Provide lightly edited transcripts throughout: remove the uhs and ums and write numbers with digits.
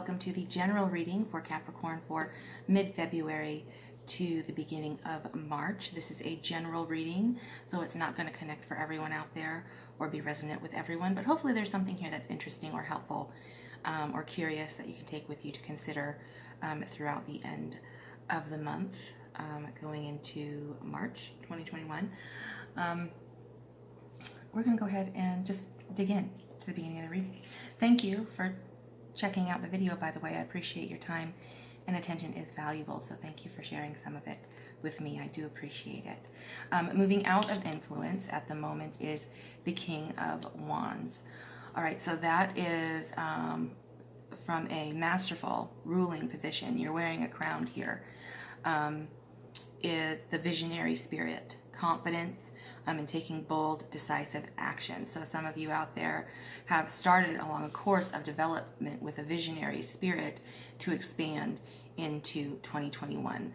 welcome to the general reading for Capricorn for mid-February to the beginning of March. This is a general reading, so it's not going to connect for everyone out there or be resonant with everyone, but hopefully there's something here that's interesting or helpful or curious that you can take with you to consider throughout the end of the month going into March 2021. We're going to go ahead and just dig in to the beginning of the reading. Thank you for checking out the video, by the way. I appreciate your time and attention is valuable, so thank you for sharing some of it with me. I do appreciate it. Moving out of influence at the moment is the King of Wands. All right, so that is from a masterful ruling position. You're wearing a crown here. Is the visionary spirit, confidence, and taking bold, decisive action. So some of you out there have started along a course of development with a visionary spirit to expand into 2021.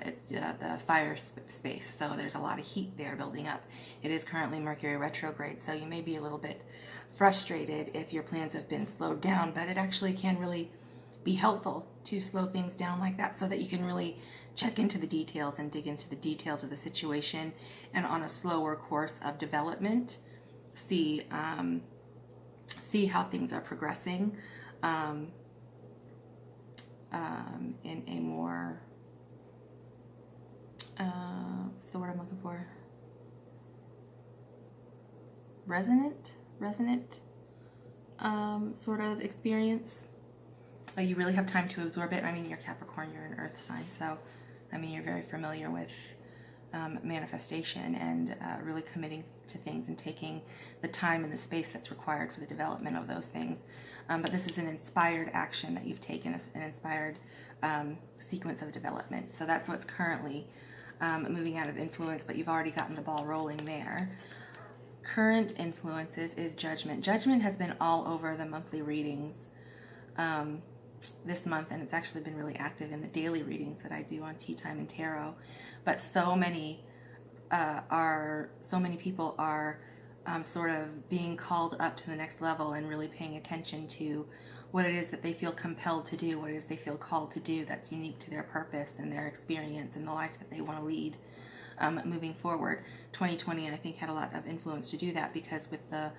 It's the fire space, so there's a lot of heat there building up. It is currently Mercury retrograde, so you may be a little bit frustrated if your plans have been slowed down, but it actually can really be helpful to slow things down like that so that you can really check into the details and dig into the details of the situation, and on a slower course of development see how things are progressing in a more what's the word I'm looking for, resonant sort of experience. You really have time to absorb it. I mean, you're Capricorn, you're an earth sign, so I mean, you're very familiar with manifestation and really committing to things and taking the time and the space that's required for the development of those things. But this is an inspired action that you've taken, an inspired sequence of development. So that's what's currently moving out of influence, but you've already gotten the ball rolling there. Current influences is judgment. Judgment has been all over the monthly readings this month, and it's actually been really active in the daily readings that I do on Tea Time and Tarot. But so many people are sort of being called up to the next level and really paying attention to what it is that they feel compelled to do, what it is they feel called to do that's unique to their purpose and their experience and the life that they want to lead moving forward. 2020, I think, had a lot of influence to do that, because with the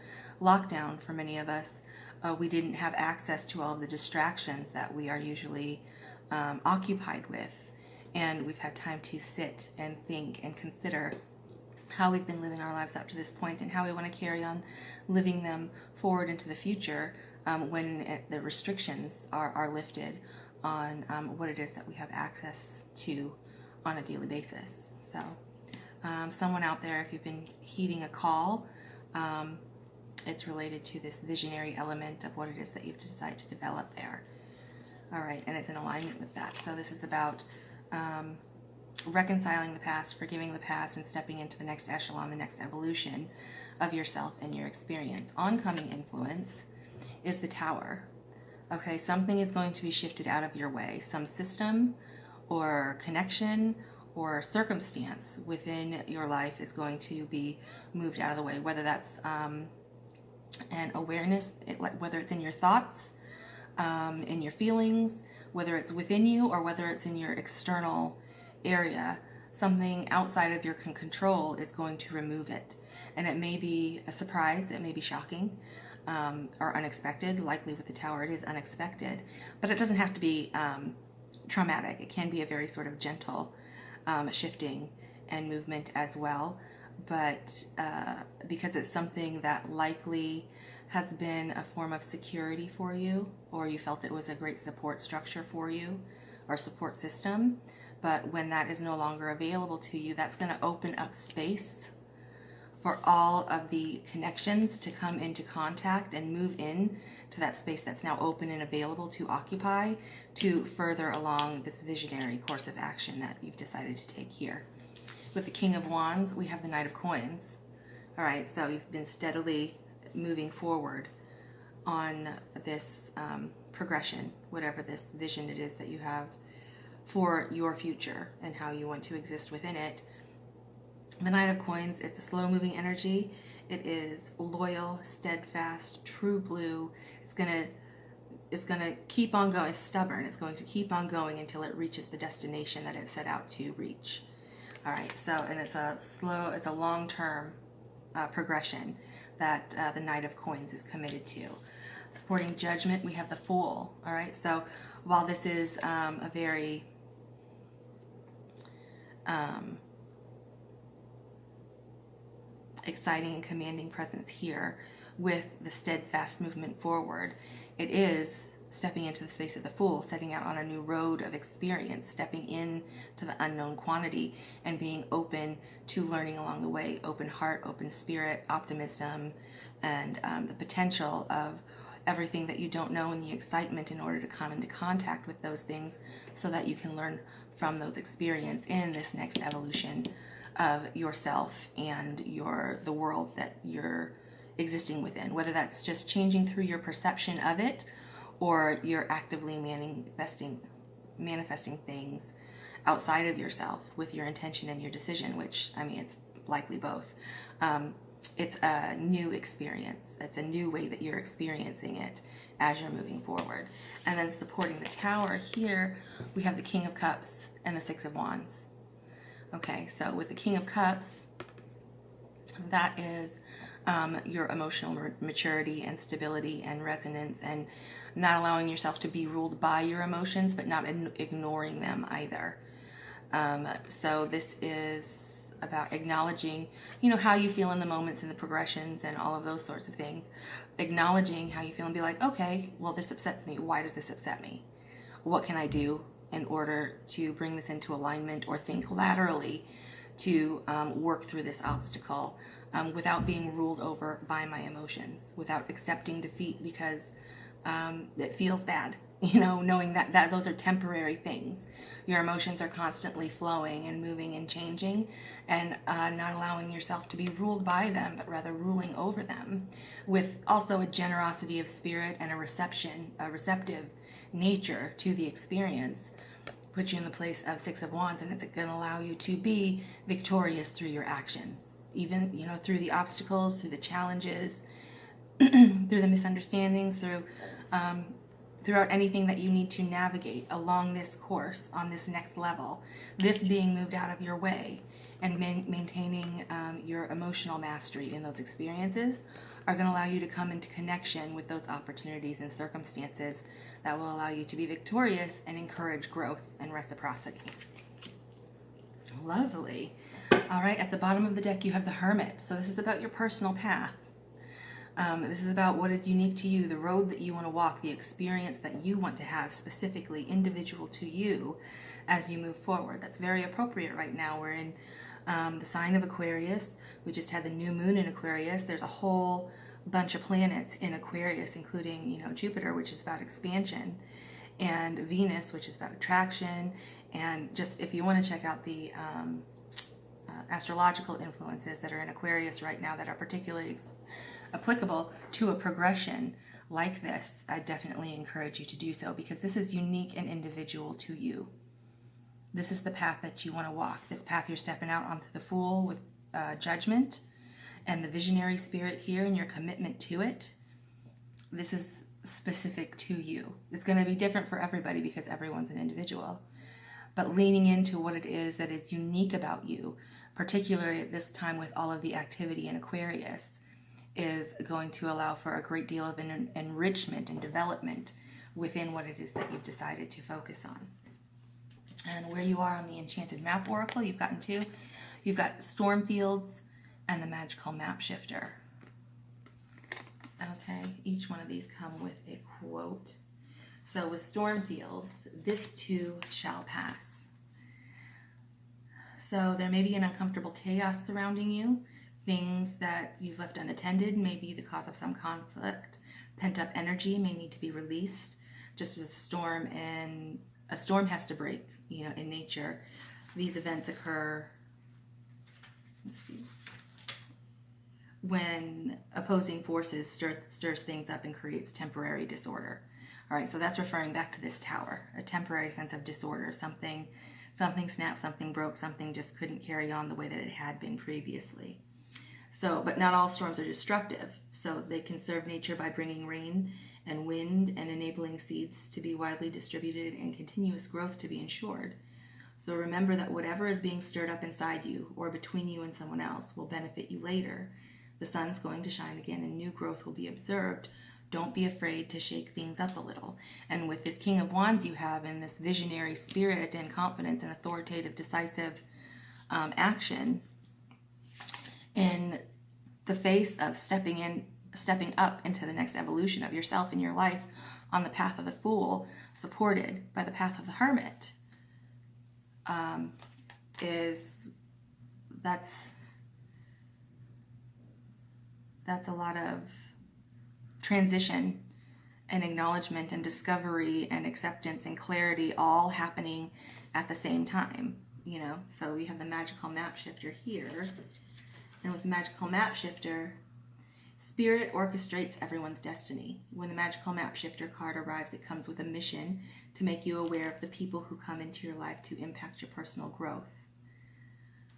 lockdown for many of us, we didn't have access to all of the distractions that we are usually occupied with, and we've had time to sit and think and consider how we've been living our lives up to this point and how we want to carry on living them forward into the future when the restrictions are lifted on what it is that we have access to on a daily basis. So someone out there, if you've been heeding a call, it's related to this visionary element of what it is that you've decided to develop there. All right, and it's in alignment with that. So this is about reconciling the past, forgiving the past, and stepping into the next echelon, the next evolution of yourself and your experience. Oncoming influence is the Tower. Okay, something is going to be shifted out of your way. Some system or connection or circumstance within your life is going to be moved out of the way, whether that's and awareness, whether it's in your thoughts, in your feelings, whether it's within you or whether it's in your external area. Something outside of your control is going to remove it, and it may be a surprise, it may be shocking or unexpected. Likely with the Tower it is unexpected, but it doesn't have to be traumatic. It can be a very sort of gentle shifting and movement as well. But because it's something that likely has been a form of security for you, or you felt it was a great support structure for you or support system, but when that is no longer available to you, that's going to open up space for all of the connections to come into contact and move in to that space that's now open and available to occupy, to further along this visionary course of action that you've decided to take here. With the King of Wands, we have the Knight of Coins. All right, so you've been steadily moving forward on this progression, whatever this vision it is that you have for your future and how you want to exist within it. The Knight of Coins, it's a slow-moving energy. It is loyal, steadfast, true blue. It's going to it's going to keep on going. It's stubborn. It's going to keep on going until it reaches the destination that it set out to reach. All right, so, and it's a long-term progression that the Knight of Coins is committed to. Supporting Judgment, we have the Fool. All right, so while this is a very exciting and commanding presence here with the steadfast movement forward, it is stepping into the space of the Fool, setting out on a new road of experience, stepping in to the unknown quantity and being open to learning along the way, open heart, open spirit, optimism, and the potential of everything that you don't know and the excitement in order to come into contact with those things so that you can learn from those experiences in this next evolution of yourself and the world that you're existing within, whether that's just changing through your perception of it or you're actively manifesting things outside of yourself with your intention and your decision, which, I mean, it's likely both. It's a new experience. It's a new way that you're experiencing it as you're moving forward. And then supporting the Tower here, we have the King of Cups and the Six of Wands. Okay, so with the King of Cups, that is your emotional maturity and stability and resonance, and not allowing yourself to be ruled by your emotions, but not ignoring them either. So this is about acknowledging, how you feel in the moments and the progressions and all of those sorts of things. Acknowledging how you feel and be like, okay, well, this upsets me. Why does this upset me? What can I do in order to bring this into alignment, or think laterally to work through this obstacle without being ruled over by my emotions, without accepting defeat because it feels bad, knowing that those are temporary things. Your emotions are constantly flowing and moving and changing, and not allowing yourself to be ruled by them, but rather ruling over them, with also a generosity of spirit and a receptive nature to the experience. Put you in the place of Six of Wands, and it's going to allow you to be victorious through your actions, even through the obstacles, through the challenges, through the misunderstandings, throughout anything that you need to navigate along this course, on this next level. This being moved out of your way and maintaining your emotional mastery in those experiences are going to allow you to come into connection with those opportunities and circumstances that will allow you to be victorious and encourage growth and reciprocity. Lovely. All right, at the bottom of the deck you have the Hermit. So this is about your personal path. This is about what is unique to you, the road that you want to walk, the experience that you want to have, specifically individual to you as you move forward. That's very appropriate right now. We're in the sign of Aquarius. We just had the new moon in Aquarius. There's a whole bunch of planets in Aquarius, including, Jupiter, which is about expansion, and Venus, which is about attraction. And just if you want to check out the astrological influences that are in Aquarius right now that are particularly applicable to a progression like this, I definitely encourage you to do so, because this is unique and individual to you. This is the path that you want to walk. This path you're stepping out onto the Fool with judgment and the visionary spirit here and your commitment to it. This is specific to you. It's going to be different for everybody because everyone's an individual. But leaning into what it is that is unique about you, particularly at this time with all of the activity in Aquarius, is going to allow for a great deal of enrichment and development within what it is that you've decided to focus on. And where you are on the Enchanted Map Oracle, you've gotten two. You've got Storm Fields and the Magical Map Shifter. Okay, each one of these come with a quote. So with Storm Fields, this too shall pass. So there may be an uncomfortable chaos surrounding you. Things that you've left unattended may be the cause of some conflict. Pent-up energy may need to be released. Just as a storm has to break, in nature. These events occur, when opposing forces stirs things up and creates temporary disorder. All right, so that's referring back to this Tower, a temporary sense of disorder. Something snapped, something broke, something just couldn't carry on the way that it had been previously. So, but not all storms are destructive. So they can serve nature by bringing rain and wind, and enabling seeds to be widely distributed and continuous growth to be ensured. So remember that whatever is being stirred up inside you or between you and someone else will benefit you later. The sun's going to shine again and new growth will be observed. Don't be afraid to shake things up a little. And with this King of Wands you have, and this visionary spirit and confidence and authoritative, decisive action, in the face of stepping up into the next evolution of yourself in your life on the path of the Fool, supported by the path of the Hermit, that's a lot of transition and acknowledgement and discovery and acceptance and clarity all happening at the same time, you know. So we have the Magical Map Shifter here, and with the Magical Map Shifter, Spirit orchestrates everyone's destiny. When the Magical Map Shifter card arrives, it comes with a mission to make you aware of the people who come into your life to impact your personal growth.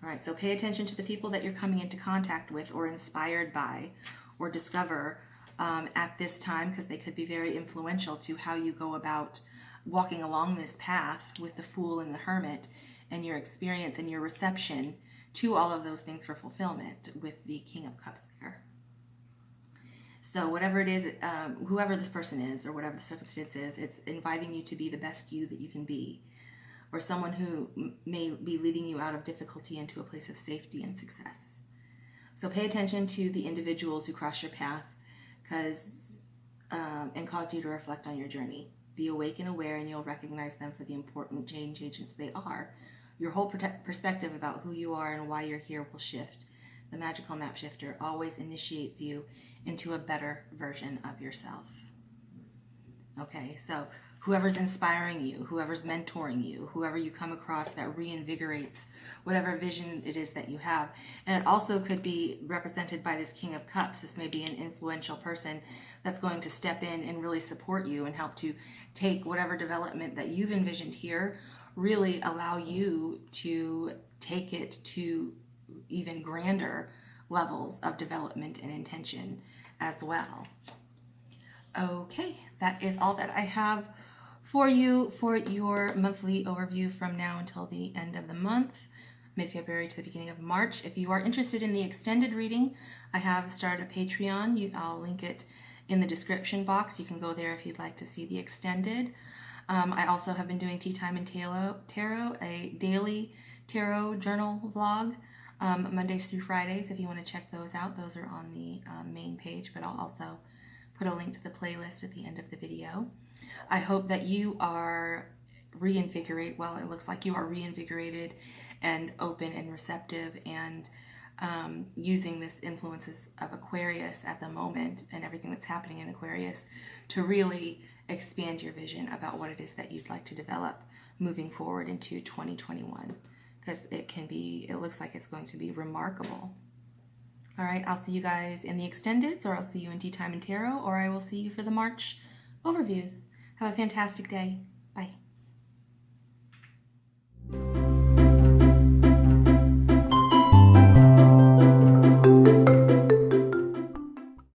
All right, so pay attention to the people that you're coming into contact with or inspired by or discover at this time, because they could be very influential to how you go about walking along this path with the Fool and the Hermit, and your experience and your reception to all of those things for fulfillment with the King of Cups there. So whatever it is, whoever this person is or whatever the circumstance is, it's inviting you to be the best you that you can be, or someone who may be leading you out of difficulty into a place of safety and success. So pay attention to the individuals who cross your path, and cause you to reflect on your journey. Be awake and aware, and you'll recognize them for the important change agents they are. Your whole perspective about who you are and why you're here will shift. The Magical Map Shifter always initiates you into a better version of yourself. Okay, so whoever's inspiring you, whoever's mentoring you, whoever you come across that reinvigorates whatever vision it is that you have. And it also could be represented by this King of Cups. This may be an influential person that's going to step in and really support you and help to take whatever development that you've envisioned here, really allow you to take it to even grander levels of development and intention as well. Okay, that is all that I have for you for your monthly overview from now until the end of the month, mid-February to the beginning of March. If you are interested in the extended reading, I have started a Patreon. I'll link it in the description box. You can go there if you'd like to see the extended. I also have been doing Tea Time and Tarot, a daily tarot journal vlog, Mondays through Fridays. If you want to check those out, those are on the main page, but I'll also put a link to the playlist at the end of the video. I hope that you are reinvigorated. Well, it looks like you are reinvigorated and open and receptive, and using this influences of Aquarius at the moment and everything that's happening in Aquarius to really expand your vision about what it is that you'd like to develop moving forward into 2021, because it looks like it's going to be remarkable. All right, I'll see you guys in the extendeds, or I'll see you in Tea Time and Tarot, or I will see you for the March overviews. Have a fantastic day. Bye.